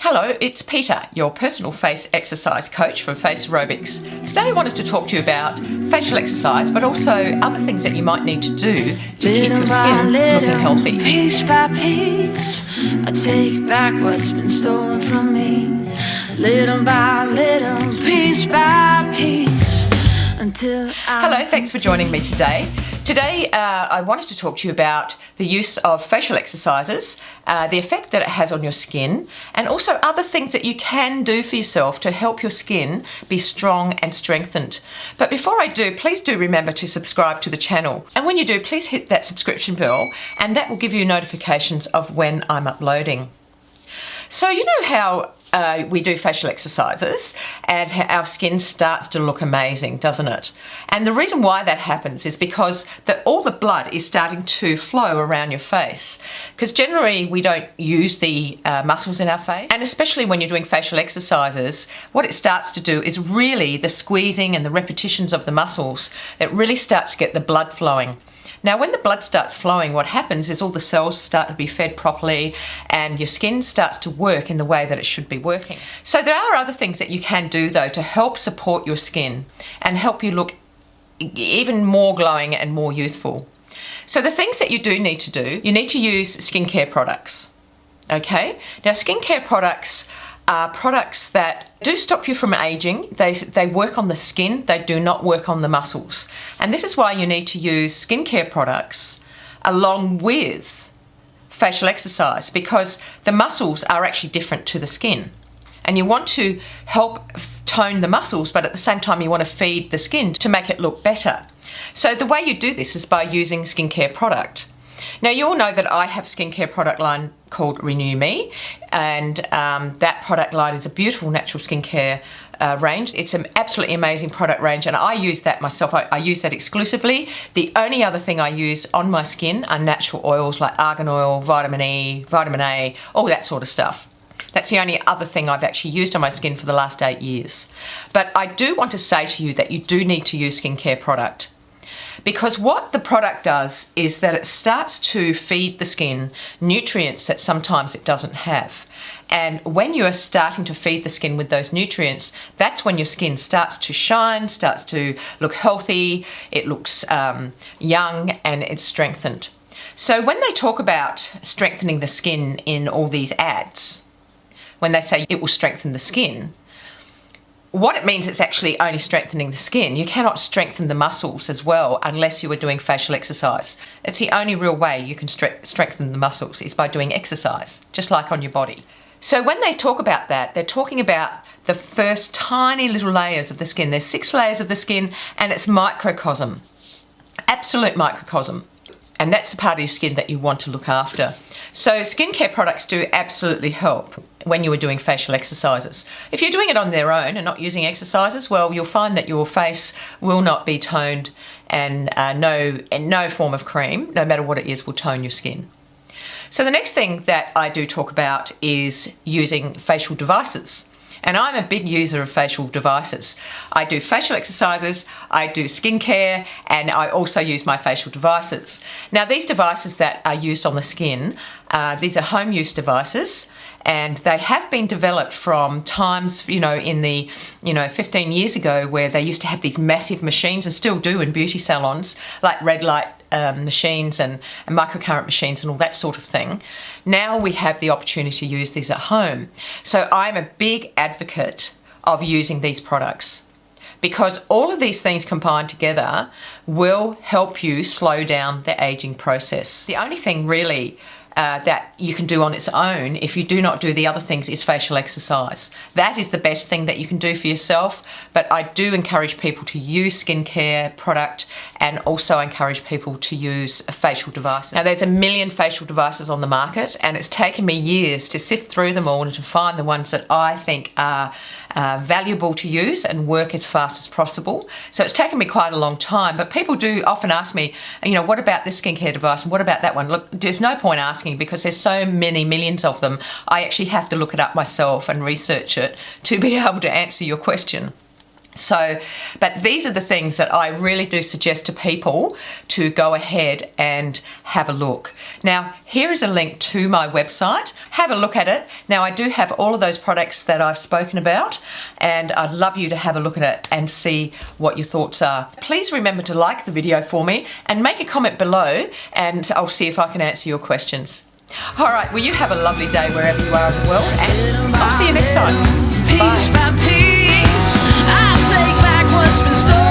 Hello, it's Peter, your personal face exercise coach from FACEROBICS. Today I wanted to talk to you about facial exercise, but also other things that you might need to do to keep your skin looking healthy. Piece by piece, I take back what's been stolen from me. Little by little, piece by piece, until Hello, thanks for joining me today. Today I wanted to talk to you about the use of facial exercises, the effect that it has on your skin, and also other things that you can do for yourself to help your skin be strong and strengthened. But before I do, please do remember to subscribe to the channel. And when you do, please hit that subscription bell, and that will give you notifications of when I'm uploading. So you know how we do facial exercises and our skin starts to look amazing, doesn't it? And the reason why that happens is because all the blood is starting to flow around your face. Because generally we don't use the muscles in our face. And especially when you're doing facial exercises, what it starts to do is really the squeezing and the repetitions of the muscles that really starts to get the blood flowing. Now, when the blood starts flowing, what happens is all the cells start to be fed properly and your skin starts to work in the way that it should be working. So there are other things that you can do, though, to help support your skin and help you look even more glowing and more youthful. So the things that you do need to do, you need to use skincare products. Okay? Now, skincare products are products that do stop you from aging. They work on the skin, they do not work on the muscles. And this is why you need to use skincare products along with facial exercise, because the muscles are actually different to the skin. And you want to help tone the muscles, but at the same time you want to feed the skin to make it look better. So the way you do this is by using skincare product. Now, you all know that I have a skincare product line called Renew Me, and that product line is a beautiful natural skincare range. It's an absolutely amazing product range, and I use that myself. I use that exclusively. The only other thing I use on my skin are natural oils like argan oil, vitamin E, vitamin A, all that sort of stuff. That's the only other thing I've actually used on my skin for the last 8 years. But I do want to say to you that you do need to use skincare product. Because what the product does is that it starts to feed the skin nutrients that sometimes it doesn't have. And when you are starting to feed the skin with those nutrients, that's when your skin starts to shine, starts to look healthy, it looks young, and it's strengthened. So when they talk about strengthening the skin in all these ads, when they say it will strengthen the skin, what it means, it's actually only strengthening the skin. You cannot strengthen the muscles as well unless you are doing facial exercise. It's the only real way you can strengthen the muscles is by doing exercise, just like on your body. So when they talk about that, they're talking about the first tiny little layers of the skin. There's 6 layers of the skin and it's microcosm, absolute microcosm. And that's the part of your skin that you want to look after. So skincare products do absolutely help when you are doing facial exercises. If you're doing it on their own and not using exercises, well, you'll find that your face will not be toned, and no form of cream, no matter what it is, will tone your skin. So the next thing that I do talk about is using facial devices. And I'm a big user of facial devices. I do facial exercises, I do skincare, and I also use my facial devices. Now, these devices that are used on the skin, these are home use devices, and they have been developed from times, in the, 15 years ago, where they used to have these massive machines, and still do in beauty salons, like red light machines and microcurrent machines and all that sort of thing. Now we have the opportunity to use these at home. So I'm a big advocate of using these products, because all of these things combined together will help you slow down the aging process. The only thing really that you can do on its own, if you do not do the other things, is facial exercise. That is the best thing that you can do for yourself, but I do encourage people to use skincare product and also encourage people to use facial devices. Now, there's 1 million facial devices on the market, and it's taken me years to sift through them all and to find the ones that I think are valuable to use and work as fast as possible. So it's taken me quite a long time, but people do often ask me, what about this skincare device and what about that one? Look, there's no point asking because there's so many millions of them. I actually have to look it up myself and research it to be able to answer your question. So, but these are the things that I really do suggest to people to go ahead and have a look. Now, here is a link to my website. Have a look at it. Now, I do have all of those products that I've spoken about, and I'd love you to have a look at it and see what your thoughts are. Please remember to like the video for me and make a comment below, and I'll see if I can answer your questions. All right, well, you have a lovely day wherever you are in the world, and I'll see you next time. Piece by piece, I'll take back what's been stolen.